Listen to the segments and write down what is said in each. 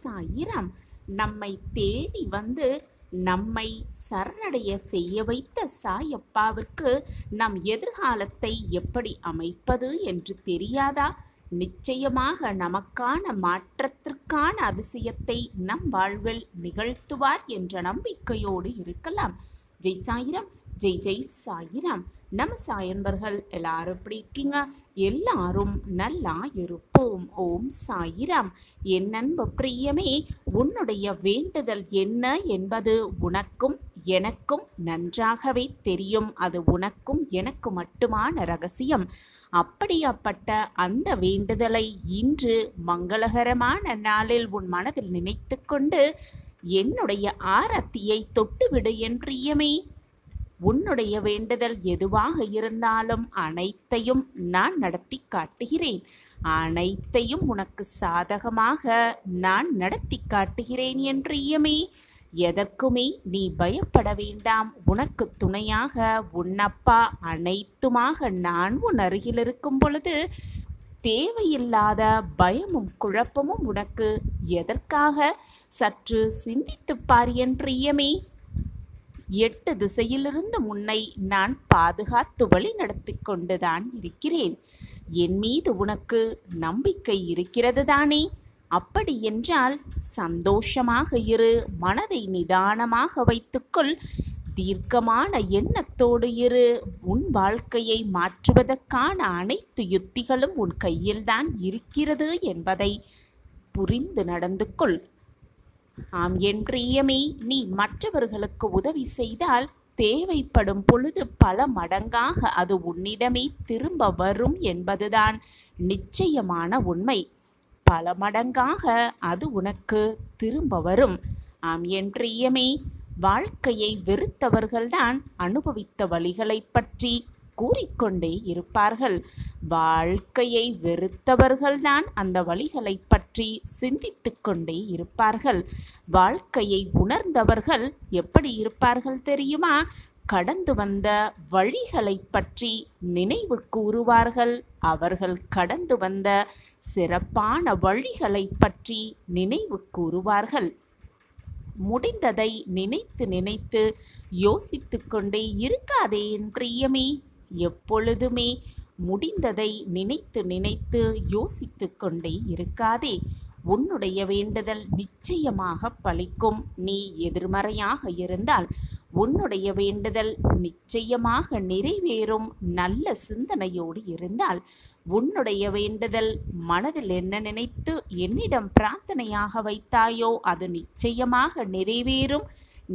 சாயிராம். நம்மை தேடி வந்து நம்மை சரணடைய செய்ய வைத்த சாயப்பாவிற்கு நம் எதிர்காலத்தை எப்படி அமைப்பது என்று தெரியாதா? நிச்சயமாக நமக்கான மாற்றத்திற்கான அதிசயத்தை நம் வாழ்வில் நிகழ்த்துவார் என்ற நம்பிக்கையோடு இருக்கலாம். ஜெய் சாயிராம், ஜெய் ஜெய் சாயிராம். நம்ம சாயன்பர்கள் எல்லாரும் எப்படி இருக்கீங்க? எல்லாரும் நல்லா இருப்போம். ஓம் சாயிராம். என் அன்பு பிரியமே, உன்னுடைய வேண்டுதல் என்ன என்பது உனக்கும் எனக்கும் நன்றாகவே தெரியும். அது உனக்கும் எனக்கு மட்டுமான ரகசியம். அப்படியாப்பட்ட அந்த வேண்டுதலை இன்று மங்களகரமான நாளில் உன் மனதில் நினைத்து கொண்டு என்னுடைய ஆரத்தியை தொட்டுவிடு என் பிரியமே. உன்னுடைய வேண்டுதல் எதுவாக இருந்தாலும் அனைத்தையும் நான் நடத்தி காட்டுகிறேன். அனைத்தையும் உனக்கு சாதகமாக நான் நடத்தி காட்டுகிறேன் என் பிரியமே. எதற்குமே நீ பயப்பட வேண்டாம். உனக்கு துணையாக உன்னப்பா அனைத்துமாக நான் உன் அருகில் இருக்கும் பொழுது தேவையில்லாத பயமும் குழப்பமும் உனக்கு எதற்காக? சற்று சிந்தித்துப்பார் என் பிரியமே. 8 திசையிலிருந்து உன்னை நான் பாதுகாத்து வழி நடத்தி கொண்டுதான் இருக்கிறேன். என் மீது உனக்கு நம்பிக்கை இருக்கிறது தானே? அப்படி என்றால் சந்தோஷமாக இரு. மனதை நிதானமாக வைத்துக்கொள். தீர்க்கமான எண்ணத்தோடு இரு. உன் வாழ்க்கையை மாற்றுவதற்கான அனைத்து யுத்திகளும் உன் கையில்தான் இருக்கிறது என்பதை புரிந்து நடந்து கொள். ஆம் என் பிரியமே, நீ மற்றவர்களுக்கு உதவி செய்தால் தேவைப்படும் பொழுது பல மடங்காக அது உன்னிடமே திரும்ப வரும் என்பதுதான் நிச்சயமான உண்மை. பல மடங்காக அது உனக்கு திரும்ப வரும். ஆம் என் பிரியமே, வாழ்க்கையை வெறுத்தவர்கள்தான் அனுபவித்த வழிகளை பற்றி கூறிக்கொண்டே இருப்பார்கள். வாழ்க்கையை வெறுத்தவர்கள்தான் அந்த வழிகளை பற்றி சிந்தித்து கொண்டே இருப்பார்கள். வாழ்க்கையை உணர்ந்தவர்கள் எப்படி இருப்பார்கள் தெரியுமா? கடந்து வந்த வழிகளை பற்றி நினைவு கூறுவார்கள். அவர்கள் கடந்து வந்த சிறப்பான வழிகளை பற்றி நினைவு கூறுவார்கள். முடிந்ததை நினைத்து நினைத்து யோசித்து கொண்டே இருக்காதே என் பிரியமே. எப்பொழுதுமே முடிந்ததை நினைத்து நினைத்து யோசித்து கொண்டே இருக்காதே. உன்னுடைய வேண்டுதல் நிச்சயமாக பலிக்கும். நீ எதிர்மறையாக இருந்தால் உன்னுடைய வேண்டுதல் நிச்சயமாக நிறைவேறும். நல்ல சிந்தனையோடு இருந்தால் உன்னுடைய வேண்டுதல் மனதில் என்ன நினைத்து என்னிடம் பிரார்த்தனையாக வைத்தாயோ அது நிச்சயமாக நிறைவேறும்.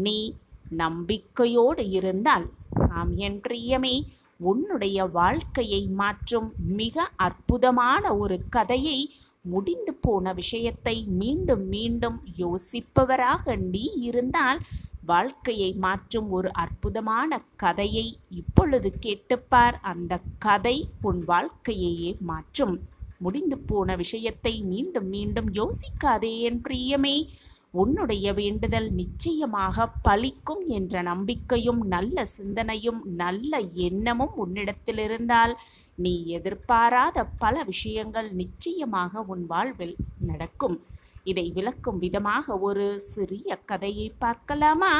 நீ நம்பிக்கையோடு இருந்தால். ஆம் என் பிரியமே, உன்னுடைய வாழ்க்கையை மாற்றும் மிக அற்புதமான ஒரு கதையை, முடிந்து போன விஷயத்தை மீண்டும் மீண்டும் யோசிப்பவராக நீ இருந்தால் வாழ்க்கையை மாற்றும் ஒரு அற்புதமான கதையை இப்பொழுது கேட்டுப்பார். அந்த கதை உன் வாழ்க்கையையே மாற்றும். முடிந்து போன விஷயத்தை மீண்டும் மீண்டும் யோசிக்காதே என் பிரியமே. உன்னுடைய வேண்டுதல் நிச்சயமாக பலிக்கும் என்ற நம்பிக்கையும் நல்ல சிந்தனையும் நல்ல எண்ணமும் உன்னிடத்தில் இருந்தால் நீ எதிர்பாராத பல விஷயங்கள் நிச்சயமாக உன் வாழ்வில் நடக்கும். இதை விளக்கும் விதமாக ஒரு சிறிய கதையை பார்க்கலாமா?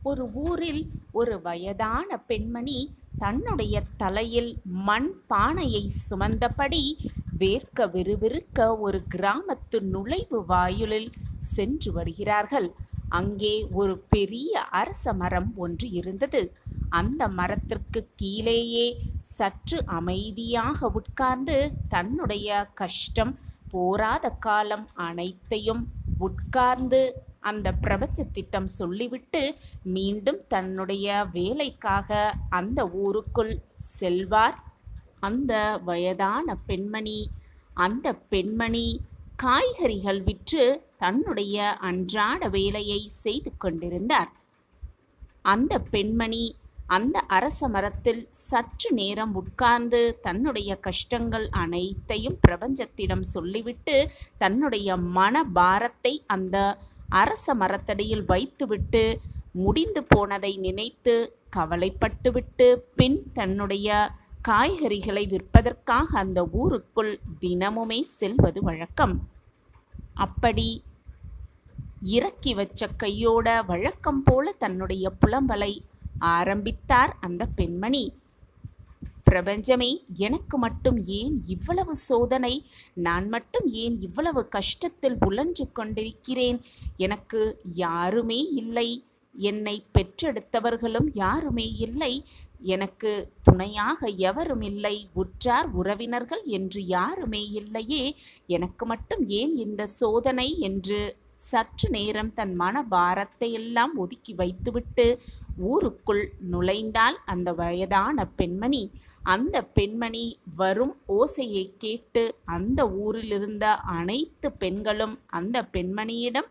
ஒரு ஊரில் ஒரு வயதான பெண்மணி தன்னுடைய தலையில் மண் பானையை சுமந்தபடி வேர்க்க விறுவிறுக்க ஒரு கிராமத்து நுழைவு வாயிலில் சென்று வருகிறார்கள். அங்கே ஒரு பெரிய அரச மரம் ஒன்று இருந்தது. அந்த மரத்திற்கு கீழேயே சற்று அமைதியாக உட்கார்ந்து தன்னுடைய கஷ்டம் போராத காலம் அனைத்தையும் உட்கார்ந்து அந்த பிரபஞ்ச திட்டம் சொல்லிவிட்டு மீண்டும் தன்னுடைய வேலைக்காக அந்த ஊருக்குள் செல்வார் அந்த வயதான பெண்மணி. அந்த பெண்மணி காய்கறிகள் விற்று தன்னுடைய அன்றாட வேலையை செய்து கொண்டிருந்தார். அந்த பெண்மணி அந்த அரச மரத்தில் சற்று நேரம் உட்கார்ந்து தன்னுடைய கஷ்டங்கள் அனைத்தையும் பிரபஞ்சத்திடம் சொல்லிவிட்டு தன்னுடைய மன பாரத்தை அந்த அரச மரத்தடியில் வைத்துவிட்டு முடிந்து போனதை நினைத்து கவலைப்பட்டுவிட்டு பின் தன்னுடைய காய்கறிகளை விற்பதற்காக அந்த ஊருக்குள் தினமுமே செல்வது வழக்கம். அப்படி இறக்கி வச்ச கையோட வழக்கம் போல தன்னுடைய புலம்பலை ஆரம்பித்தார் அந்த பெண்மணி. பிரபஞ்சமே, எனக்கு மட்டும் ஏன் இவ்வளவு சோதனை? நான் மட்டும் ஏன் இவ்வளவு கஷ்டத்தில் உழன்று கொண்டிருக்கிறேன்? எனக்கு யாருமே இல்லை, என்னை பெற்றெடுத்தவர்களும் யாருமே இல்லை, எனக்கு துணையாக எவரும் இல்லை, உற்றார் உறவினர்கள் என்று யாருமே இல்லையே, எனக்கு மட்டும் ஏன் இந்த சோதனை என்று சற்று நேரம் தன் மனபாரத்தை எல்லாம் ஒதுக்கி வைத்துவிட்டு ஊருக்குள் நுழைந்தாள் அந்த வயதான பெண்மணி. அந்த பெண்மணி வரும் ஓசையை கேட்டு அந்த ஊரில் இருந்த அனைத்து பெண்களும் அந்த பெண்மணியிடம்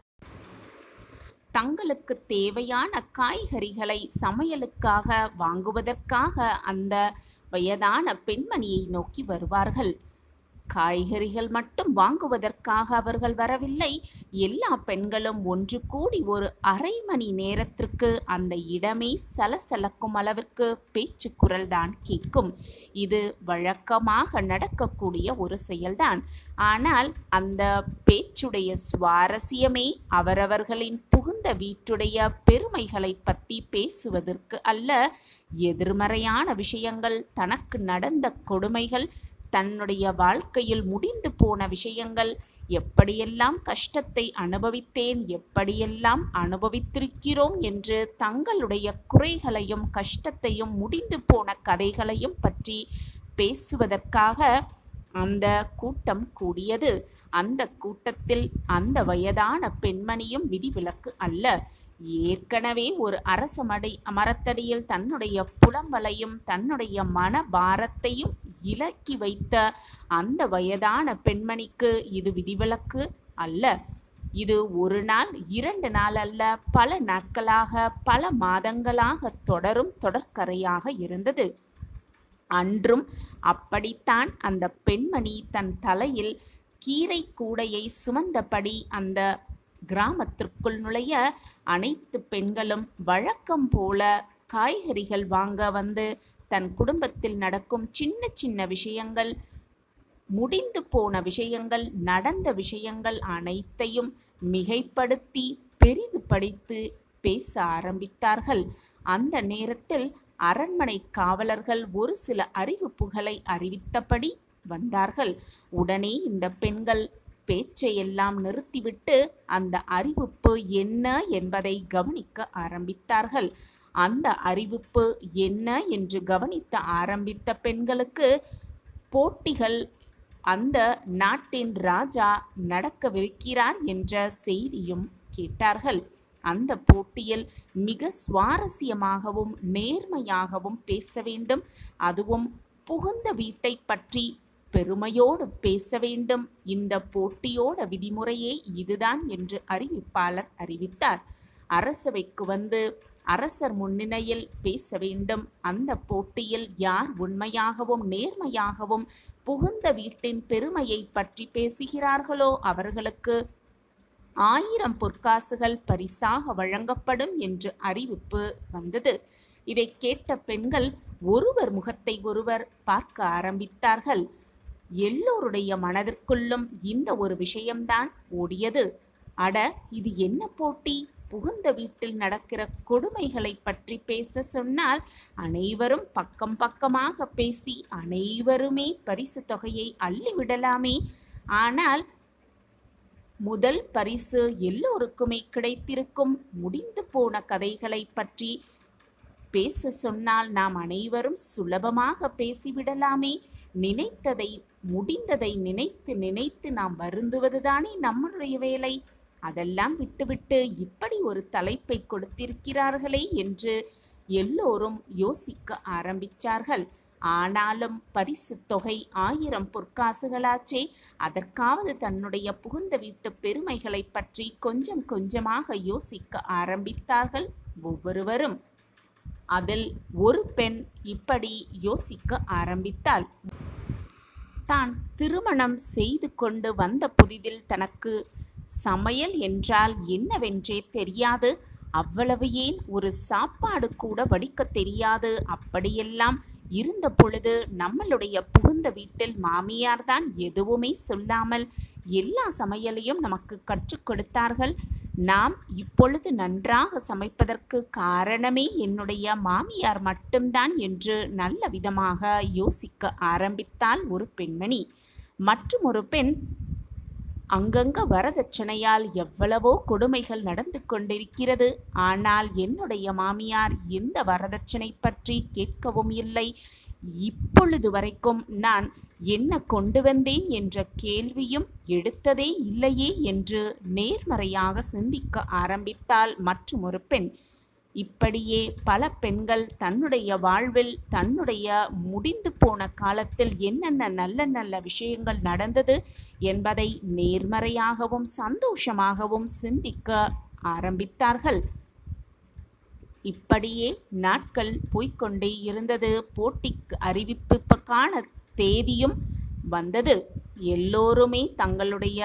தங்களுக்கு தேவையான காய்கறிகளை சமையலுக்காக வாங்குவதற்காக அந்த வயதான பெண்மணியை நோக்கி வருவார்கள். காய்கறிகள் மட்டும் வாங்குவதற்காக அவர்கள் வரவில்லை. எல்லா பெண்களும் ஒன்று கூடி ஒரு அரை மணி நேரத்திற்கு அந்த இடமே சலசலக்கும் அளவிற்கு பேச்சு குரல் தான் கேட்கும். இது வழக்கமாக நடக்கக்கூடிய ஒரு செயல்தான். ஆனால் அந்த பேச்சுடைய சுவாரஸ்யமே அவரவர்களின் புகுந்த வீட்டுடைய பெருமைகளை பற்றி பேசுவதற்கு அல்ல. எதிர்மறையான விஷயங்கள், தனக்கு நடந்த கொடுமைகள், தன்னுடைய வாழ்க்கையில் முடிந்து போன விஷயங்கள், எப்படியெல்லாம் கஷ்டத்தை அனுபவித்தேன், எப்படியெல்லாம் அனுபவித்திருக்கிறோம் என்று தங்களுடைய குறைகளையும் கஷ்டத்தையும் முடிந்து போன கதைகளையும் பற்றி பேசுவதற்காக அந்த கூட்டம் கூடியது. அந்த கூட்டத்தில் அந்த வயதான பெண்மணியும் விதிவிலக்கு அல்ல. ஏற்கனவே ஒரு அரச மரத்தடியில் தன்னுடைய புலம்பலையும் தன்னுடைய மனபாரத்தையும் இலக்கி வைத்த அந்த வயதான பெண்மணிக்கு இது விதிவிலக்கு அல்ல. இது ஒரு நாள், 2 நாள் அல்ல, பல நாட்களாக, பல மாதங்களாக தொடரும் தொடர்கரையாக இருந்தது. அன்றும் அப்படித்தான் அந்த பெண்மணி தன் தலையில் கீரை கூடையை சுமந்தபடி அந்த கிராமத்திற்குள் நுழைய அனைத்து பெண்களும் வழக்கம் போல காய்கறிகள் வாங்க வந்து தன் குடும்பத்தில் நடக்கும் சின்ன சின்ன விஷயங்கள், முடிந்து போன விஷயங்கள், நடந்த விஷயங்கள் அனைத்தையும் மிகைப்படுத்தி பெரிதுபடுத்தி பேச ஆரம்பித்தார்கள். அந்த நேரத்தில் அரண்மனை காவலர்கள் ஒரு சில அறிவிப்புகளை அறிவித்தபடி வந்தார்கள். உடனே இந்த பெண்கள் பேச்சையெல்லாம் நிறுத்திவிட்டு அந்த அறிவிப்பு என்ன என்பதை கவனிக்க ஆரம்பித்தார்கள். அந்த அறிவிப்பு என்ன என்று கவனித்த ஆரம்பித்த பெண்களுக்கு போட்டிகள், அந்த நாட்டின் ராஜா நடக்கவிருக்கிறார் என்ற செய்தியும் கேட்டார்கள். அந்த போட்டியில் மிக சுவாரஸ்யமாகவும் நேர்மையாகவும் பேச வேண்டும், அதுவும் புகுந்த வீட்டை பற்றி பெருமையோடு பேச வேண்டும். இந்த போட்டியோட விதிமுறையே இதுதான் என்று அறிவிப்பாளர் அறிவித்தார். அரசவைக்கு வந்து அரசர் முன்னிலையில் பேச வேண்டும். அந்த போட்டியில் யார் உண்மையாகவும் நேர்மையாகவும் புகுந்த வீட்டின் பெருமையை பற்றி பேசுகிறார்களோ அவர்களுக்கு 1000 பொற்காசுகள் பரிசாக வழங்கப்படும் என்று அறிவிப்பு வந்தது. இதை கேட்ட பெண்கள் ஒருவர் முகத்தை ஒருவர் பார்க்க ஆரம்பித்தார்கள். எல்லோருடைய மனதிற்குள்ளும் இந்த ஒரு விஷயம்தான் ஓடியது. அட, இது என்ன போட்டி? புகுந்த வீட்டில் நடக்கிற கொடுமைகளை பற்றி பேச சொன்னால் அனைவரும் பக்கம் பக்கமாக பேசி அனைவருமே பரிசு தொகையை அள்ளிவிடலாமே. ஆனால் முதல் பரிசு எல்லோருக்குமே கிடைத்திருக்கும். முடிந்து போன கதைகளை பற்றி பேச சொன்னால் நாம் அனைவரும் சுலபமாக பேசிவிடலாமே. நினைத்ததை, முடிந்ததை நினைத்து நினைத்து நாம் வருந்துவதுதானே நம்முடைய வேலை. அதெல்லாம் விட்டுவிட்டு இப்படி ஒரு தலைப்பை கொடுத்திருக்கிறார்களே என்று எல்லோரும் யோசிக்க ஆரம்பித்தார்கள். ஆனாலும் பரிசு தொகை 1000 பொற்காசுகளாச்சே, அதற்காவது தன்னுடைய புகுந்த வீட்டு பெருமைகளை பற்றி கொஞ்சம் கொஞ்சமாக யோசிக்க ஆரம்பித்தார்கள் ஒவ்வொருவரும். அதில் ஒரு பெண் இப்படி யோசிக்க ஆரம்பித்தாள். தான் திருமணம் செய்து கொண்டு வந்த புதிதில் தனக்கு சமையல் என்றால் என்னவென்றே தெரியாது. அவ்வளவு ஏன் ஒரு சாப்பாடு கூட வடிக்க தெரியாது. அப்படியெல்லாம் இருந்த பொழுது நம்மளுடைய புகுந்த வீட்டில் மாமியார் தான் எதுவுமே சொல்லாமல் எல்லா சமையலையும் நமக்கு கற்றுக் கொடுத்தார்கள். நாம் இப்பொழுது நன்றாக சமைப்பதற்கு காரணமே என்னுடைய மாமியார் மட்டும்தான் என்று நல்ல விதமாக யோசிக்க ஆரம்பித்தாள் ஒரு பெண்மணி. மற்றும் ஒரு பெண், அங்கங்க வரதட்சணையால் எவ்வளவோ கொடுமைகள் நடந்து கொண்டிருக்கிறது. ஆனால் என்னுடைய மாமியார் எந்த வரதட்சணை பற்றி கேட்கவும் இல்லை. இப்பொழுது வரைக்கும் நான் என்ன கொண்டு வந்தேன் என்ற கேள்வியும் எடுத்ததே இல்லையே என்று நேர்மறையாக சிந்திக்க ஆரம்பித்தாள் மற்றும் ஒரு பெண். இப்படியே பல பெண்கள் தன்னுடைய வாழ்வில் தன்னுடைய முடிந்து போன காலத்தில் என்னென்ன நல்ல நல்ல விஷயங்கள் நடந்தது என்பதை நேர்மறையாகவும் சந்தோஷமாகவும் சிந்திக்க ஆரம்பித்தார்கள். இப்படியே நாட்கள் போய்கொண்டே இருந்தது. போட்டிக்கு அறிவிப்புக்கான தேதியும் வந்தது. எல்லோருமே தங்களுடைய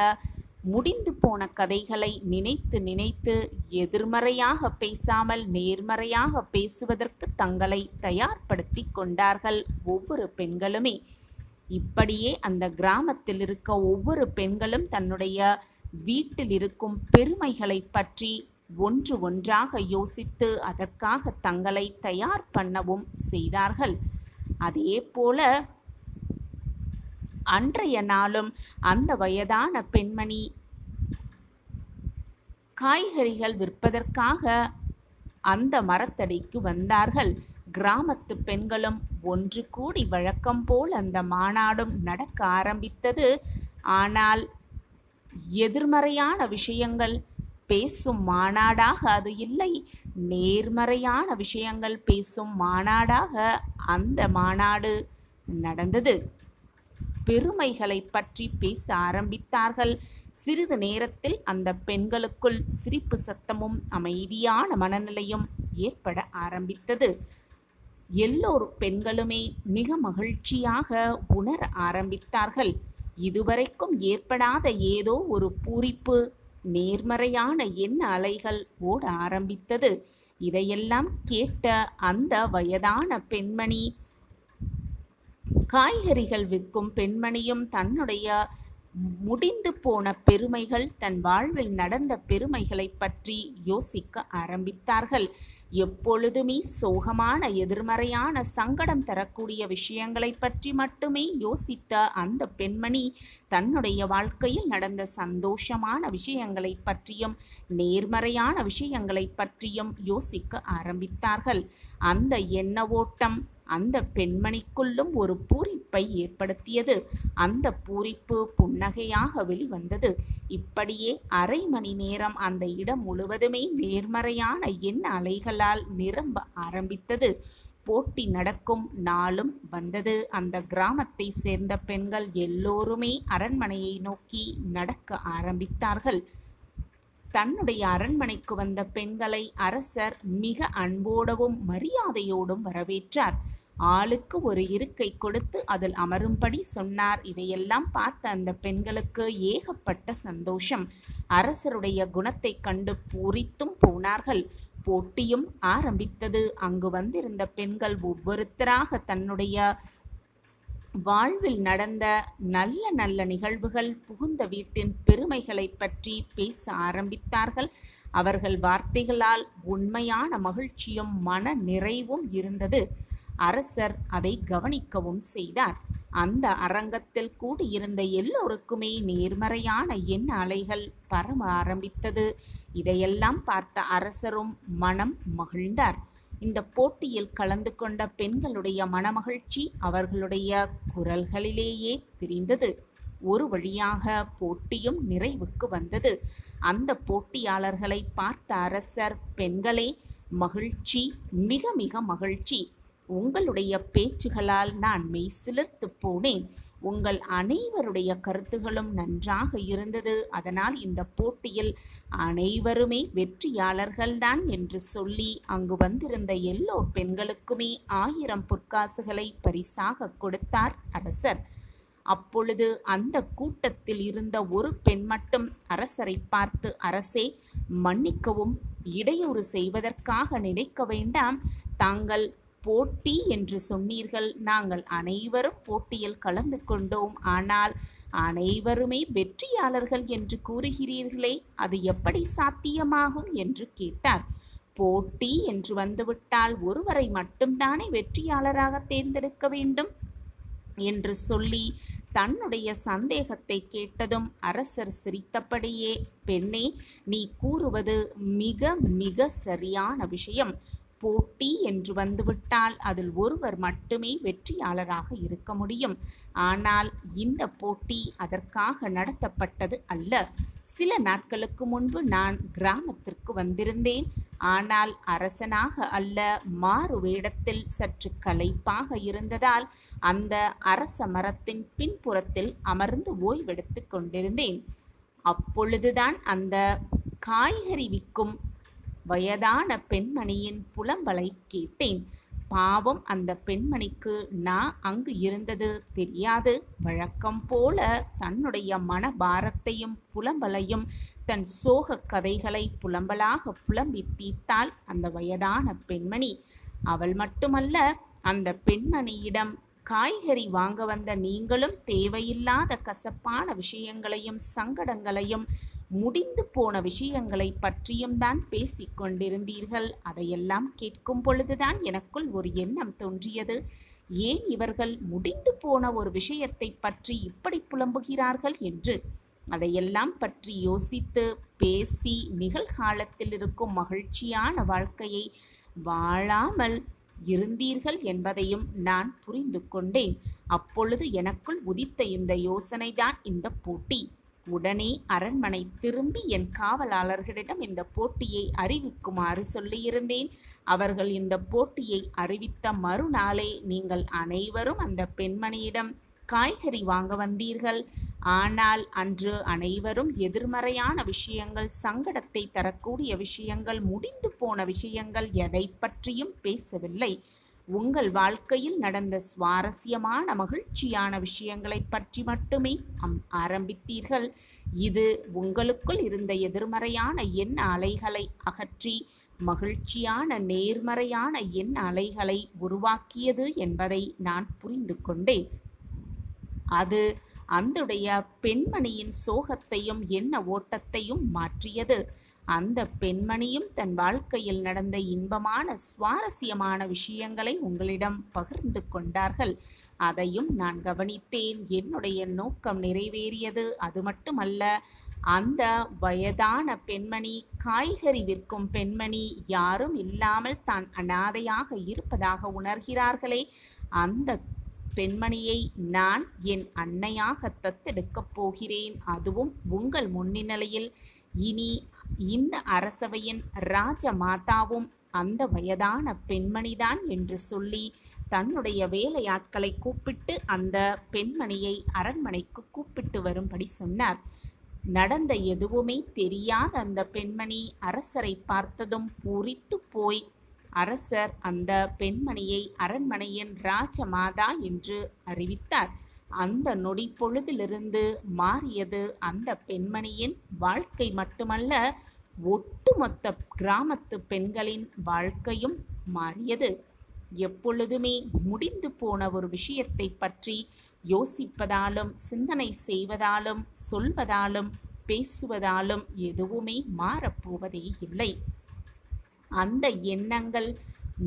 முடிந்து போன கதைகளை நினைத்து நினைத்து எதிர்மறையாக பேசாமல் நேர்மறையாக பேசுவதற்கு தங்களை தயார்படுத்தி கொண்டார்கள் ஒவ்வொரு பெண்களுமே. இப்படியே அந்த கிராமத்தில் இருக்க ஒவ்வொரு பெண்களும் தன்னுடைய வீட்டில் இருக்கும் பெருமைகளை பற்றி ஒன்று ஒன்றாக யோசித்து அதற்காக தங்களை தயார் பண்ணவும் செய்தார்கள். அதே போல அன்றைய நாளும் அந்த வயதான பெண்மணி காய்கறிகள் விற்பதற்காக அந்த மரத்தடிக்கு வந்தார்கள். கிராமத்து பெண்களும் ஒன்று கூடி வழக்கம் போல் அந்த மாநாடும் நடக்க ஆரம்பித்தது. ஆனால் எதிர்மறையான விஷயங்கள் பேசும் மாநாடாக அது இல்லை, நேர்மறையான விஷயங்கள் பேசும் மாநாடாக அந்த மாநாடு நடந்தது. பெருமைகளை பற்றி பேச ஆரம்பித்தார்கள். சிறிது நேரத்தில் அந்த பெண்களுக்குள் சிரிப்பு சத்தமும் அமைதியான மனநிலையும் ஏற்பட ஆரம்பித்தது. எல்லோரும் பெண்களுமே மிக மகிழ்ச்சியாக உணர ஆரம்பித்தார்கள். இதுவரைக்கும் ஏற்படாத ஏதோ ஒரு பூரிப்பு, நேர்மறையான எண்ண அலைகள் ஓட ஆரம்பித்தது. இதையெல்லாம் கேட்ட அந்த வயதான பெண்மணி, காய்கறிகள் விற்கும் பெண்மணியும் தன்னுடைய முடிந்து போன பெருமைகள், தன் வாழ்வில் நடந்த பெருமைகளை பற்றி யோசிக்க ஆரம்பித்தார்கள். எப்பொழுதுமே சோகமான எதிர்மறையான சங்கடம் தரக்கூடிய விஷயங்களை பற்றி மட்டுமே யோசித்த அந்த பெண்மணி தன்னுடைய வாழ்க்கையில் நடந்த சந்தோஷமான விஷயங்களை பற்றியும் நேர்மறையான விஷயங்களை பற்றியும் யோசிக்க ஆரம்பித்தார்கள். அந்த எண்ண ஓட்டம் அந்த பெண்மணிக்குள்ளும் ஒரு பூரிப்பை ஏற்படுத்தியது. அந்த பூரிப்பு புன்னகையாக வெளிவந்தது. இப்படியே அரை மணி நேரம் அந்த இடம் முழுவதுமே நேர்மறையான எண்ண அலைகளால் நிரம்ப ஆரம்பித்தது. போட்டி நடக்கும் நாளும் வந்தது. அந்த கிராமத்தை சேர்ந்த பெண்கள் எல்லோருமே அரண்மனையை நோக்கி நடக்க ஆரம்பித்தார்கள். தன்னுடைய அரண்மனைக்கு வந்த பெண்களை அரசர் மிக அன்போடவும் மரியாதையோடும் வரவேற்றார். ஆளுக்கு ஒரு இருக்கை கொடுத்து அதில் அமரும்படி சொன்னார். இதையெல்லாம் பார்த்த அந்த பெண்களுக்கு ஏகப்பட்ட சந்தோஷம். அரசருடைய குணத்தை கண்டு பூரித்தும் போனார்கள். போட்டியும் ஆரம்பித்தது. அங்கு வந்திருந்த பெண்கள் ஒவ்வொருத்தராக தன்னுடைய வாழ்வில் நடந்த நல்ல நல்ல நிகழ்வுகள், புகுந்த வீட்டின் பெருமைகளை பற்றி பேச ஆரம்பித்தார்கள். அவர்கள் வார்த்தைகளால் உண்மையான மகிழ்ச்சியும் மன நிறைவும் இருந்தது. அரசர் அதை கவனிக்கவும் செய்தார். அந்த அரங்கத்தில் கூடியிருந்த எல்லோருக்குமே நேர்மறையான எண்ண அலைகள் பரவ ஆரம்பித்தது. இதையெல்லாம் பார்த்த அரசரும் மனம் மகிழ்ந்தார். இந்த போட்டியில் கலந்து கொண்ட பெண்களுடைய மனமகிழ்ச்சி அவர்களுடைய குரல்களிலேயே தெரிந்தது. ஒரு வழியாக போட்டியும் நிறைவுக்கு வந்தது. அந்த போட்டியாளர்களை பார்த்த அரசர், பெண்களே, மகிழ்ச்சி, மிக மிக மகிழ்ச்சி. உங்களுடைய பேச்சுகளால் நான் மெய்சிலிர்த்து போனேன். உங்கள் அனைவருடைய கருத்துகளும் நன்றாக இருந்தது. அதனால் இந்த போட்டியில் அனைவருமே வெற்றியாளர்கள்தான் என்று சொல்லி அங்கு வந்திருந்த எல்லோ பெண்களுக்குமே 1000 பொற்காசுகளை பரிசாக கொடுத்தார் அரசர். அப்பொழுது அந்த கூட்டத்தில் இருந்த ஒரு பெண் மட்டும் அரசரை பார்த்து, அரசே, மன்னிக்கவும், இடையூறு செய்வதற்காக நினைக்க வேண்டாம். தாங்கள் போட்டி என்று சொன்னீர்கள். நாங்கள் அனைவரும் போட்டியில் கலந்து கொண்டோம். ஆனால் அனைவருமே வெற்றியாளர்கள் என்று கூறுகிறீர்களே, அது எப்படி சாத்தியமாகும் என்று கேட்டார். போட்டி என்று வந்துவிட்டால் ஒருவரை மட்டும்தானே வெற்றியாளராக தேர்ந்தெடுக்க வேண்டும் என்று சொல்லி தன்னுடைய சந்தேகத்தை கேட்டதும் அரசர் சிரித்தபடியே, பெண்ணே, நீ கூறுவது மிக மிக சரியான விஷயம். போட்டி என்று வந்துவிட்டால் அதில் ஒருவர் மட்டுமே வெற்றியாளராக இருக்க முடியும். ஆனால் இந்த போட்டி அதற்காக நடத்தப்பட்டது அல்ல. சில நாட்களுக்கு முன்பு நான் கிராமத்திற்கு வந்திருந்தேன். ஆனால் அரசனாக அல்ல, மாறு வேடத்தில் சற்று களைப்பாக இருந்ததால் அந்த அரச மரத்தின் பின்புறத்தில் அமர்ந்து ஓய்வெடுத்து கொண்டிருந்தேன். அப்பொழுதுதான் அந்த காய்கறி விற்கும் வயதான பெண்மணியின் புலம்பலை கேட்டேன். பாவம், அந்த பெண்மணிக்கு நான் அங்கு இருந்தது தெரியாது. வழக்கம் போல தன்னுடைய மனபாரத்தையும் புலம்பலையும் தன் சோக கதைகளை புலம்பலாக புலம்பி தீர்த்தாள் அந்த வயதான பெண்மணி. அவள் மட்டுமல்ல, அந்த பெண்மணியிடம் காய்கறி வாங்க வந்த நீங்களும் தேவையில்லாத கசப்பான விஷயங்களையும் சங்கடங்களையும் முடிந்து போன விஷயங்களை பற்றியும் தான் பேசிக் கொண்டிருந்தீர்கள். அதையெல்லாம் கேட்கும் பொழுதுதான் எனக்குள் ஒரு எண்ணம் தோன்றியது. ஏன் இவர்கள் முடிந்து போன ஒரு விஷயத்தை பற்றி இப்படி புலம்புகிறார்கள் என்று. அதையெல்லாம் பற்றி யோசித்து பேசி நிகழ்காலத்தில் இருக்கும் மகிழ்ச்சியான வாழ்க்கையை வாழாமல் இருந்தீர்கள் என்பதையும் நான் புரிந்து கொண்டேன். அப்பொழுது எனக்குள் உதித்த இந்த யோசனைதான் இந்த போட்டி. உடனே அரண்மனை திரும்பி என் காவலாளர்களிடம் இந்த போட்டியை அறிவிக்குமாறு சொல்லியிருந்தேன். அவர்கள் இந்த போட்டியை அறிவித்த மறுநாளே நீங்கள் அனைவரும் அந்த பெண்மணியிடம் காய்கறி வாங்க வந்தீர்கள். ஆனால் அன்று அனைவரும் எதிர்மறையான விஷயங்கள், சங்கடத்தை தரக்கூடிய விஷயங்கள், முடிந்து போன விஷயங்கள் எதை பற்றியும் பேசவில்லை. உங்கள் வாழ்க்கையில் நடந்த சுவாரஸ்யமான மகிழ்ச்சியான விஷயங்களை பற்றி மட்டுமே ஆரம்பித்தீர்கள். இது உங்களுக்குள் இருந்த எதிர்மறையான எண்ண அலைகளை அகற்றி மகிழ்ச்சியான நேர்மறையான எண்ண அலைகளை உருவாக்கியது என்பதை நான் புரிந்து கொண்டேன். அது அந்துடைய பெண்மணியின் சோகத்தையும் எண்ண ஓட்டத்தையும் மாற்றியது. அந்த பெண்மணியும் தன் வாழ்க்கையில் நடந்த இன்பமான சுவாரஸ்யமான விஷயங்களை உங்களிடம் பகிர்ந்து கொண்டார்கள். அதையும் நான் கவனித்தேன். என்னுடைய நோக்கம் நிறைவேறியது. அது மட்டுமல்ல, அந்த வயதான பெண்மணி, காய்கறி விற்கும் பெண்மணி, யாரும் இல்லாமல் தான் அனாதையாக இருப்பதாக உணர்கிறார்களே, அந்த பெண்மணியை நான் என் அன்னையாக தத்தெடுக்கப் போகிறேன். அதுவும் உங்கள் முன்னிலையில். இனி இந்த அரசவையின் ராஜமாதாவும் அந்த வயதான பெண்மணிதான் என்று சொல்லி தன்னுடைய வேலையாட்களை கூப்பிட்டு அந்த பெண்மணியை அரண்மனைக்கு கூப்பிட்டு வரும்படி சொன்னார். நடந்த எதுவுமே தெரியாத அந்த பெண்மணி அரசரை பார்த்ததும் பூரித்து போய் அரசர் அந்த பெண்மணியை அரண்மனையின் ராஜமாதா என்று அறிவித்தார். அந்த நொடி பொழுதிலிருந்து மாறியது அந்த பெண்மணியின் வாழ்க்கை மட்டுமல்ல, ஒட்டுமொத்த கிராமத்து பெண்களின் வாழ்க்கையும் மாறியது. எப்பொழுதுமே முடிந்து போன ஒரு விஷயத்தை பற்றி யோசிப்பதாலும் சிந்தனை செய்வதாலும் சொல்வதாலும் பேசுவதாலும் எதுவுமே மாறப்போவதே இல்லை. அந்த எண்ணங்கள்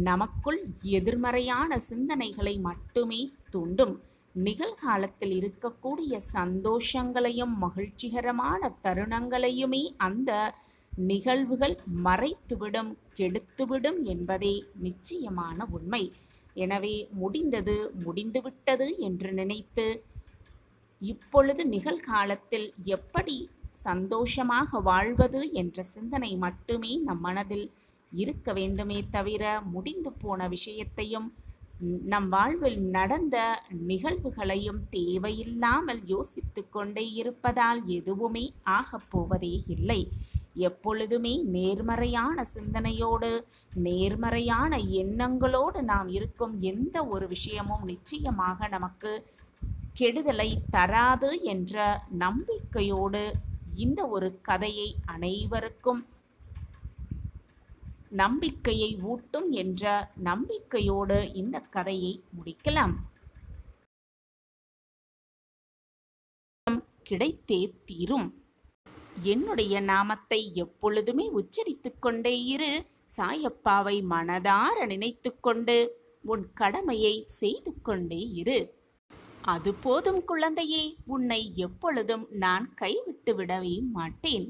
நமக்குள் எதிர்மறையான சிந்தனைகளை மட்டுமே தூண்டும். நிகழ்காலத்தில் இருக்கக்கூடிய சந்தோஷங்களையும் மகிழ்ச்சிகரமான தருணங்களையுமே அந்த நிகழ்வுகள் மறைத்துவிடும், கெடுத்துவிடும் என்பதே நிச்சயமான உண்மை. எனவே முடிந்தது முடிந்துவிட்டது என்று நினைத்து இப்பொழுது நிகழ்காலத்தில் எப்படி சந்தோஷமாக வாழ்வது என்ற சிந்தனை மட்டுமே நம் மனதில் இருக்க வேண்டுமே தவிர, முடிந்து போன விஷயத்தையும் நம் வாழ்வில் நடந்த நிகழ்வுகளையும் தேவையில்லாமல் யோசித்து கொண்டே இருப்பதால் எதுவுமே ஆகப்போவதே இல்லை. எப்பொழுதுமே நேர்மறையான சிந்தனையோடு நேர்மறையான எண்ணங்களோடு நாம் இருக்கும் எந்த ஒரு விஷயமும் நிச்சயமாக நமக்கு கெடுதலை தராது என்ற நம்பிக்கையோடு இந்த ஒரு கதையை அனைவருக்கும் நம்பிக்கையை ஊட்டும் என்ற நம்பிக்கையோடு இந்த கதையை முடிக்கலாம். கிடைத்தே தீரும். என்னுடைய நாமத்தை எப்பொழுதுமே உச்சரித்துக் கொண்டே இரு. சாயப்பாவை மனதார நினைத்து கொண்டு உன் கடமையை செய்து கொண்டே இரு. அது போதும் குழந்தையே, உன்னை எப்பொழுதும் நான் கைவிட்டு விடவே மாட்டேன்.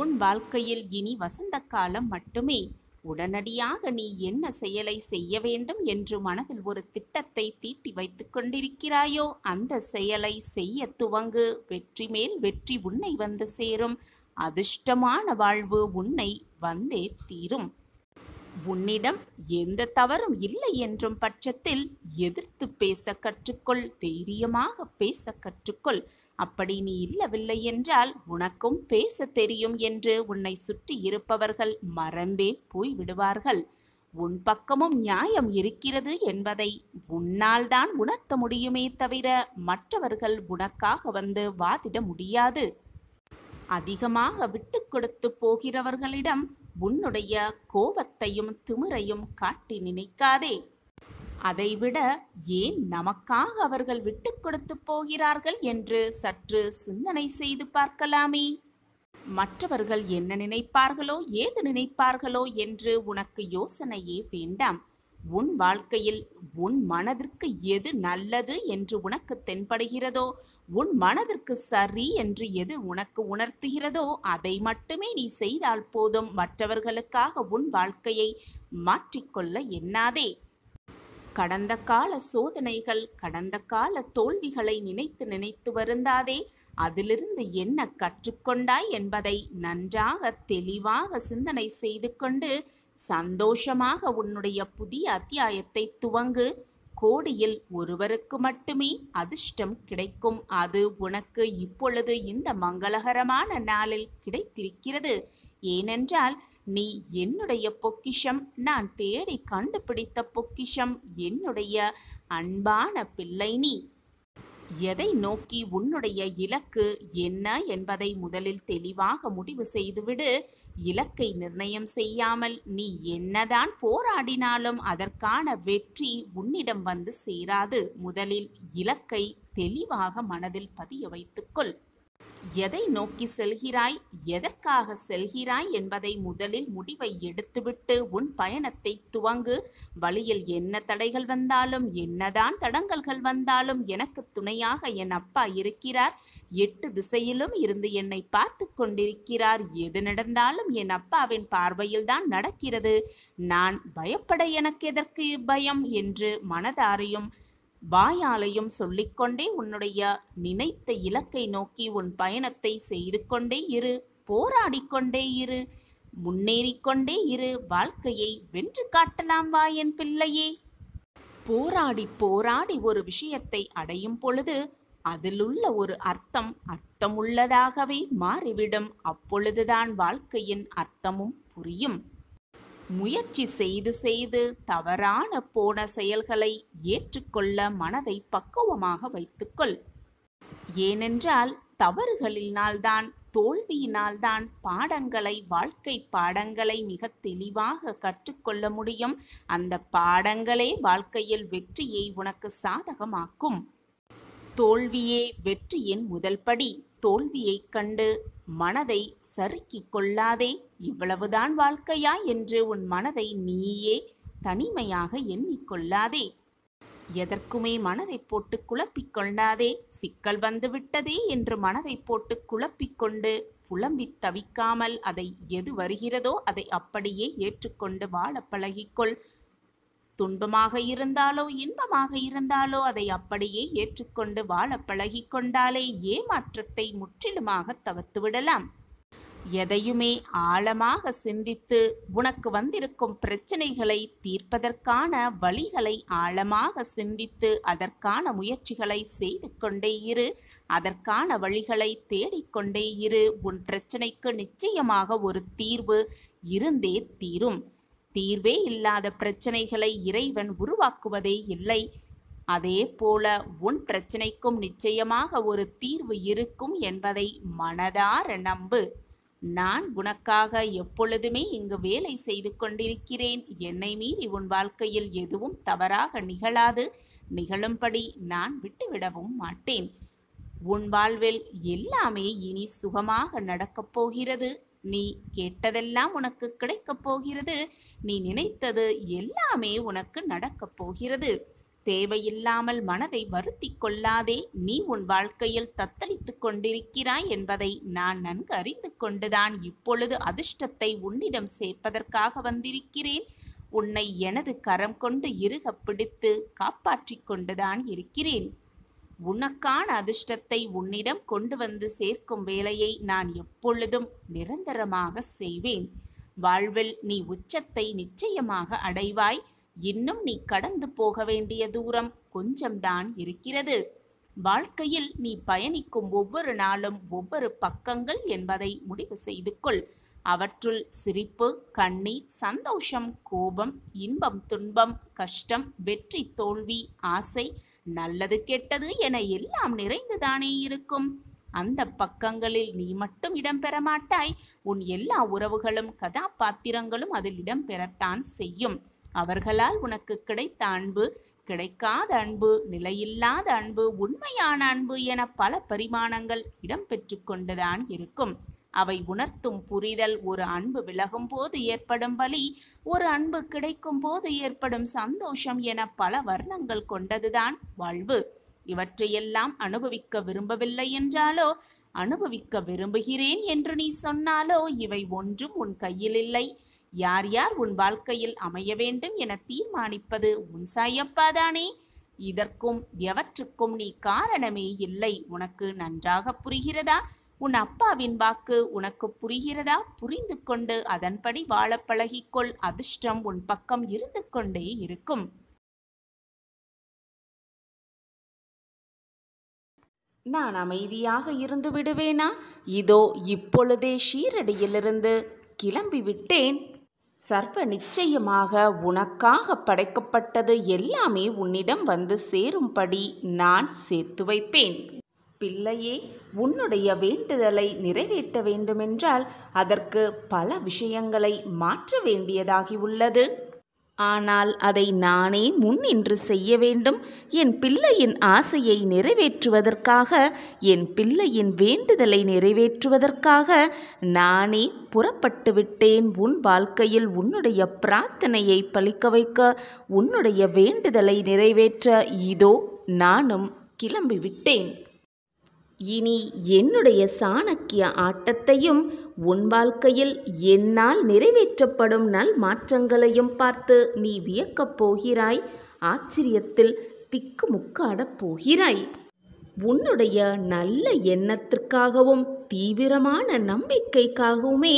உன் வாழ்க்கையில் இனி வசந்த காலம் மட்டுமே. உடனடியாக நீ என்ன செயலை செய்ய வேண்டும் என்று மனதில் ஒரு திட்டத்தை தீட்டி வைத்துக் கொண்டிருக்கிறாயோ அந்த செயலை செய்ய துவங்கு. வெற்றி மேல் வெற்றி உன்னை வந்து சேரும். அதிர்ஷ்டமான வாழ்வு உன்னை வந்தே தீரும். உன்னிடம் எந்த தவறும் இல்லை என்றும் பட்சத்தில் எதிர்த்து பேச கற்றுக்கொள். தைரியமாக பேச கற்றுக்கொள். அப்படி நீ இல்லவில்லை என்றால் உனக்கும் பேச தெரியும் என்று உன்னை சுற்றி இருப்பவர்கள் மறந்தே போய்விடுவார்கள். உன் பக்கமும் நியாயம் இருக்கிறது என்பதை உன்னால் தான் உணர்த்த முடியுமே தவிர மற்றவர்கள் உனக்காக வந்து வாதிட முடியாது. அதிகமாக விட்டு கொடுத்து போகிறவர்களிடம் உன்னுடைய கோபத்தையும் திமிரையும் காட்டி நினைக்காதே. அதைவிட ஏன் நமக்காக அவர்கள் விட்டு கொடுத்து போகிறார்கள் என்று சற்று சிந்தனை செய்து பார்க்கலாமே. மற்றவர்கள் என்ன நினைப்பார்களோ ஏது நினைப்பார்களோ என்று உனக்கு யோசனையே வேண்டாம். உன் வாழ்க்கையில் உன் மனதிற்கு எது நல்லது என்று உனக்கு தென்படுகிறதோ, உன் மனதிற்கு சரி என்று எது உனக்கு உணர்த்துகிறதோ அதை மட்டுமே நீ செய்தால் போதும். மற்றவர்களுக்காக உன் வாழ்க்கையை மாற்றிக்கொள்ள எண்ணாதே. கடந்த கால சோதனைகள், கடந்த கால தோல்விகளை நினைத்து நினைத்து வருந்தாதே. அதிலிருந்து என்ன கற்றுக்கொண்டாய் என்பதை நன்றாக தெளிவாக சிந்தனை செய்து கொண்டு சந்தோஷமாக உன்னுடைய புதிய அத்தியாயத்தை துவங்கு. கோடியில் ஒருவருக்கு மட்டுமே அதிர்ஷ்டம் கிடைக்கும். அது உனக்கு இப்பொழுது இந்த மங்களகரமான நாளில் கிடைத்திருக்கிறது. ஏனென்றால் நீ என்னுடைய பொக்கிஷம், நான் தேடி கண்டுபிடித்த பொக்கிஷம், என்னுடைய அன்பான பிள்ளை நீ. எதை நோக்கி உன்னுடைய இலக்கு என்ன என்பதை முதலில் தெளிவாக முடிவு செய்துவிடு. இலக்கை நிர்ணயம் செய்யாமல் நீ என்னதான் போராடினாலும் அதற்கான வெற்றி உன்னிடம் வந்து சேராது. முதலில் இலக்கை தெளிவாக மனதில் பதிய வைத்துக்கொள். எதை நோக்கி செல்கிறாய், எதற்காக செல்கிறாய் என்பதை முதலில் முடிவை எடுத்துவிட்டு உன் பயணத்தை துவங்கு. வழியில் என்ன தடைகள் வந்தாலும், என்னதான் தடங்கல்கள் வந்தாலும் எனக்கு துணையாக என் அப்பா இருக்கிறார். 8 திசையிலும் இருந்து என்னை பார்த்து கொண்டிருக்கிறார். எது நடந்தாலும் என் அப்பாவின் பார்வையில்தான் நடக்கிறது. நான் பயப்பட எனக்கு எதற்கு பயம் என்று மனதாரையும் வாயாலையும் சொல்லிக்கொண்டே உன்னுடைய நினைத்த இலக்கை நோக்கி உன் பயணத்தை செய்து கொண்டே இரு. போராடிக்கொண்டே இரு. முன்னேறிக்கொண்டே இரு. வாழ்க்கையை வென்று காட்டலாம் வா என் பிள்ளையே. போராடி போராடி ஒரு விஷயத்தை அடையும் பொழுது அதிலுள்ள ஒரு அர்த்தமுள்ளதாகவே மாறிவிடும். அப்பொழுதுதான் வாழ்க்கையின் அர்த்தமும் புரியும். முயற்சி செய்து செய்து தவறான போன செயல்களை ஏற்றுக்கொள்ள மனதை பக்குவமாக வைத்துக்கொள். ஏனென்றால் தவறுகளினால்தான், தோல்வியினால்தான் பாடங்களை, வாழ்க்கை பாடங்களை மிக தெளிவாக கற்றுக்கொள்ள முடியும். அந்த பாடங்களே வாழ்க்கையில் வெற்றியை உனக்கு சாதகமாக்கும். தோல்வியே வெற்றியின் முதல் படி. தோல்வியை கண்டு மனதை சறுக்கிக் கொள்ளாதே. இவ்வளவுதான் வாழ்க்கையா என்று உன் மனதை நீயே தனிமையாக எண்ணிக்கொள்ளாதே. எதற்குமே மனதை போட்டு குழப்பிக் கொள்ளாதே. சிக்கல் வந்துவிட்டதே என்று மனதை போட்டு குழப்பிக்கொண்டு புலம்பித் தவிக்காமல் அதை எது வருகிறதோ அதை அப்படியே ஏற்றுக்கொண்டு வாழ பழகிக்கொள். துன்பமாக இருந்தாலோ இன்பமாக இருந்தாலோ அதை அப்படியே ஏற்றுக்கொண்டு வாழ பழகிக்கொண்டாலே ஏமாற்றத்தை முற்றிலுமாக தவிர்த்துவிடலாம். எதையுமே ஆழமாக சிந்தித்து உனக்கு வந்திருக்கும் பிரச்சனைகளை தீர்ப்பதற்கான வழிகளை ஆழமாக சிந்தித்து அதற்கான முயற்சிகளை செய்து கொண்டே இரு. அதற்கான வழிகளை தேடிக்கொண்டே இரு. உன் பிரச்சனைக்கு நிச்சயமாக ஒரு தீர்வு இருந்தே தீரும். தீர்வே இல்லாத பிரச்சனைகளை இறைவன் உருவாக்குவதே இல்லை. அதே போல உன் பிரச்சனைக்கும் நிச்சயமாக ஒரு தீர்வு இருக்கும் என்பதை மனதார நம்பு. நான் உனக்காக எப்பொழுதுமே இங்கு வேலை செய்து கொண்டிருக்கிறேன். என்னை மீறி உன் வாழ்க்கையில் எதுவும் தவறாக நிகழாது. நிகழும்படி நான் விட்டுவிடவும் மாட்டேன். உன் வாழ்வில் எல்லாமே இனி சுகமாக நடக்கப் போகிறது. நீ கேட்டதெல்லாம் உனக்கு கிடைக்கப் போகிறது. நீ நினைத்தது எல்லாமே உனக்கு நடக்கப் போகிறது. தேவையில்லாமல் மனதை வருத்திக் கொள்ளாதே. நீ உன் வாழ்க்கையில் தத்தளித்துக் கொண்டிருக்கிறாய் என்பதை நான் நன்கு அறிந்து கொண்டுதான் இப்பொழுது அதிர்ஷ்டத்தை உன்னிடம் சேர்ப்பதற்காக வந்திருக்கிறேன். உன்னை எனது கரம் கொண்டு இறுக பிடித்து காப்பாற்றிக் கொண்டுதான் இருக்கிறேன். உனக்கான அதிர்ஷ்டத்தை உன்னிடம் கொண்டு வந்து சேர்க்கும் வேலையை நான் எப்பொழுதும் நிரந்தரமாக செய்வேன். வாழ்வில் நீ உச்சத்தை நிச்சயமாக அடைவாய். இன்னும் நீ கடந்து போக வேண்டிய தூரம் கொஞ்சம்தான் இருக்கிறது. வாழ்க்கையில் நீ பயணிக்கும் ஒவ்வொரு நாளும் ஒவ்வொரு பக்கங்கள் என்பதை முடிவு செய்து கொள். அவற்றுள் சிரிப்பு, கண்ணீர், சந்தோஷம், கோபம், இன்பம், துன்பம், கஷ்டம், வெற்றி, தோல்வி, ஆசை, நல்லது கெட்டது என எல்லாம் நிறைந்துதானே இருக்கும். அந்த பக்கங்களில் நீ மட்டும் இடம்பெற மாட்டாய். உன் எல்லா உறவுகளும் கதாபாத்திரங்களும் அதில் இடம்பெறத்தான் செய்யும். அவர்களால் உனக்கு கிடைத்த அன்பு, கிடைக்காத அன்பு, நிலையில்லாத அன்பு, உண்மையான அன்பு என பல பரிமாணங்கள் இடம்பெற்று கொண்டுதான் இருக்கும். அவை உணர்த்தும் புரிதல் ஒரு அன்பு விலகும் போது ஏற்படும் வலி, ஒரு அன்பு கிடைக்கும் போது ஏற்படும் சந்தோஷம் என பல வர்ணங்கள் கொண்டதுதான் வாழ்வு. இவற்றையெல்லாம் அனுபவிக்க விரும்பவில்லை என்றாலோ, அனுபவிக்க விரும்புகிறேன் என்று நீ சொன்னாலோ இவை ஒன்றும் உன் கையில் இல்லை. யார் யார் உன் வாழ்க்கையில் அமைய வேண்டும் என தீர்மானிப்பது உன் சாயப்பாதானே. இதற்கும் எவற்றுக்கும் நீ காரணமே இல்லை. உனக்கு நன்றாக புரிகிறதா? உன் அப்பாவின் வாக்கு உனக்கு புரிகிறதா? புரிந்து கொண்டு அதன்படி வாழ பழகிக்கொள். அதிர்ஷ்டம் உன் பக்கம் இருந்து கொண்டே இருக்கும். நான் அமைதியாக இருந்து விடுவேனா? இதோ இப்பொழுதே ஷீரடியிலிருந்து கிளம்பி விட்டேன். சர்வ நிச்சயமாக உனக்காக படைக்கப்பட்டது எல்லாமே உன்னிடம் வந்து சேரும்படி நான் சேர்த்து வைப்பேன். பிள்ளையே, உன்னுடைய வேண்டுதலை நிறைவேற்ற வேண்டுமென்றால் அதற்கு பல விஷயங்களை மாற்ற வேண்டியதாகி உள்ளது. ஆனால் அதை நானே முன்னின்று செய்ய வேண்டும். என் பிள்ளையின் ஆசையை நிறைவேற்றுவதற்காக, என் பிள்ளையின் வேண்டுதலை நிறைவேற்றுவதற்காக நானே புறப்பட்டு விட்டேன். உன் வாழ்க்கையில் உன்னுடைய பிரார்த்தனையை பலிக்க வைக்க, உன்னுடைய வேண்டுதலை நிறைவேற்ற இதோ நானும் கிளம்பிவிட்டேன். இனி என்னுடைய சாணக்கிய ஆட்டத்தையும் உன் வாழ்க்கையில் என்னால் நிறைவேற்றப்படும் நல் மாற்றங்களையும் பார்த்து நீ வியக்கப் போகிறாய். ஆச்சரியத்தில் திக்குமுக்காடப் போகிறாய். உன்னுடைய நல்ல எண்ணத்திற்காகவும் தீவிரமான நம்பிக்கைக்காகவுமே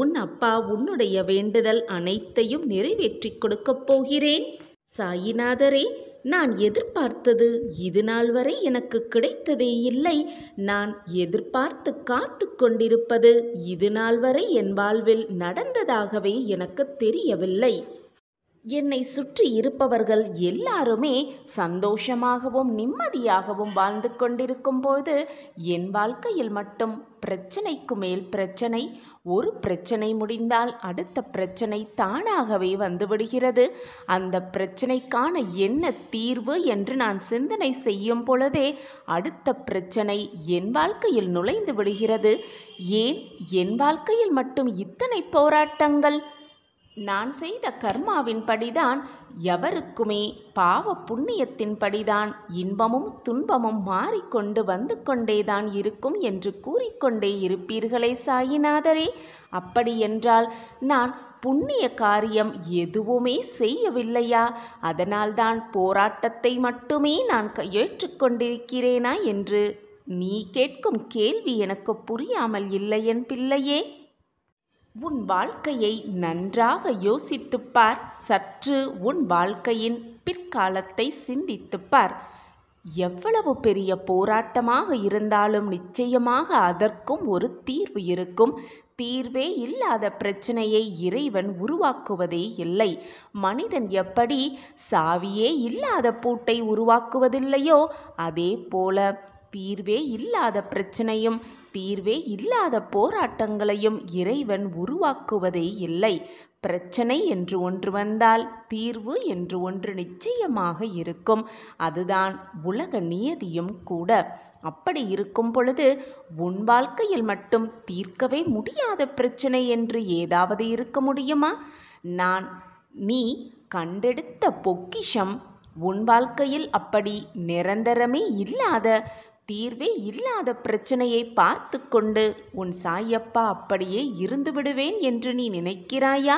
உன் அப்பா உன்னுடைய வேண்டுதல் அனைத்தையும் நிறைவேற்றி கொடுக்கப் போகிறேன். சாயிநாதரே, நான் எதிர்பார்த்தது இது நாள் வரை எனக்கு கிடைத்ததே இல்லை. நான் எதிர்பார்த்து காத்து கொண்டிருப்பது இது நாள் வரை என் வாழ்வில் நடந்ததாகவே எனக்கு தெரியவில்லை. என்னை சுற்றி இருப்பவர்கள் எல்லாருமே சந்தோஷமாகவும் நிம்மதியாகவும் வாழ்ந்து கொண்டிருக்கும் போது என் வாழ்க்கையில் மட்டும் பிரச்சனைக்கு மேல் பிரச்சனை. ஒரு பிரச்சனை முடிந்தால் அடுத்த பிரச்சனை தானாகவே வந்துவிடுகிறது. அந்த பிரச்சனைக்கான என்ன தீர்வு என்று நான் சிந்தனை செய்யும் பொழுதே அடுத்த பிரச்சனை என் வாழ்க்கையில் நுழைந்து விடுகிறது. ஏன் என் வாழ்க்கையில் மட்டும் இத்தனை போராட்டங்கள்? நான் செய்த கர்மாவின் படிதான், எவருக்குமே பாவ புண்ணியத்தின் படிதான் இன்பமும் துன்பமும் மாறிக்கொண்டு வந்து கொண்டேதான் இருக்கும் என்று கூறிக்கொண்டே இருப்பீர்களே சாயிநாதரே. அப்படியென்றால் நான் புண்ணிய காரியம் எதுவுமே செய்யவில்லையா? அதனால்தான் போராட்டத்தை மட்டுமே நான் ஏற்றுக்கொண்டிருக்கிறேனா என்று நீ கேட்கும் கேள்வி எனக்கு புரியாமல் இல்லை என் பிள்ளையே. உன் வாழ்க்கையை நன்றாக யோசித்துப்பார். சற்று உன் வாழ்க்கையின் பிற்காலத்தை சிந்தித்துப்பார். எவ்வளவு பெரிய போராட்டமாக இருந்தாலும் நிச்சயமாக அதற்கும் ஒரு தீர்வு இருக்கும். தீர்வே இல்லாத பிரச்சனையை இறைவன் உருவாக்குவதே இல்லை. மனிதன் எப்படி சாவியே இல்லாத பூட்டை உருவாக்குவதில்லையோ அதே போல தீர்வே இல்லாத பிரச்சனையும் தீர்வே இல்லாத போராட்டங்களையும் இறைவன் உருவாக்குவதே இல்லை. பிரச்சனை என்று ஒன்று வந்தால் தீர்வு என்று ஒன்று நிச்சயமாக இருக்கும். அதுதான் உலக நியதியும் கூட. அப்படி இருக்கும் பொழுது உன் வாழ்க்கையில் மட்டும் தீர்க்கவே முடியாத பிரச்சனை என்று ஏதாவது இருக்க முடியுமா? நீ கண்டெடுத்த பொக்கிஷம். உன் வாழ்க்கையில் அப்படி நிரந்தரமே இல்லாத, தீர்வே இல்லாத பிரச்சனையை பார்த்து கொண்டு உன் சாயப்பா அப்படியே இருந்து விடுவேன் என்று நீ நினைக்கிறாயா?